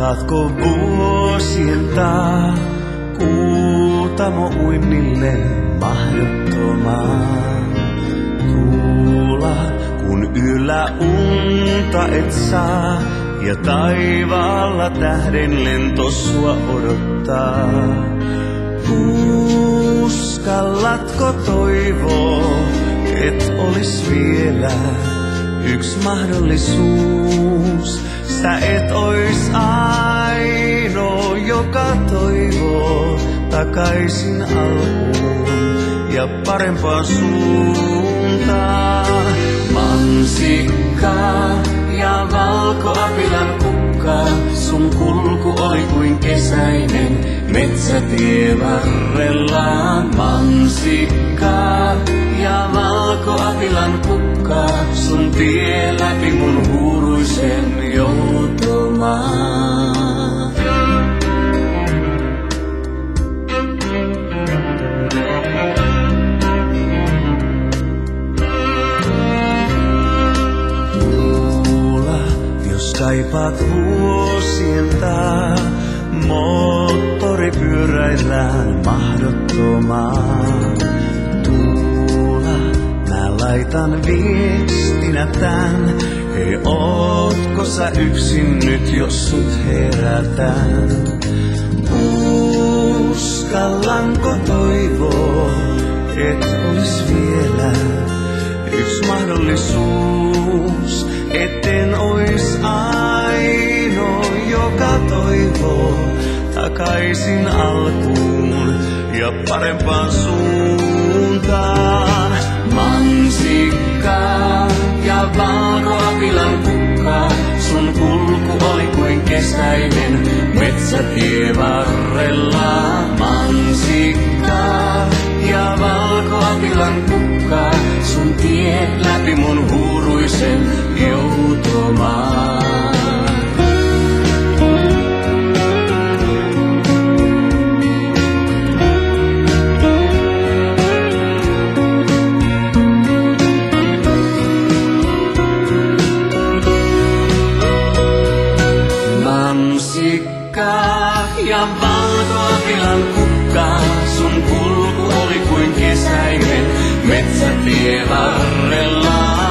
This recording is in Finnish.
Saatko vuosien taa kuutamo uinnille mahdottomaan? Tuula, kun yllä unta et saa ja taivaalla tähden lento sua odottaa. Uskallatko toivoa, et olis vielä yks mahdollisuus? Sä et ois ainoa, joka toivoo takaisin alkuun ja parempaan suuntaan. Mansikka ja valkoapilan kukka, sun kulku oli kuin kesäinen metsätie varrella. Mansikka ja valkoapilan kukka, sun tie läpi mun huuruisen joutumaan. Tuula, jos kaipaat vuosien taa, moottoripyöräillään mahdottomaan. Mä laitan viestinä tän, hei ootko sä yksin nyt, jos sut herätän? Uskallanko toivoo, et olis vielä yks mahdollisuus, etten ois ainoa, joka toivoo takaisin alkuun ja parempaan suuntaan. Mansikka ja valkoapilan kukka, sun kulku oli kuin kesäinen metsätie varrella. Mansikka ja valkoapilan kukka, sun tie läpi mun huuruisen joutumaan. Mansikka ja valkoapilan kukka, sun kulku oli kuin kesäinen metsätie varrella.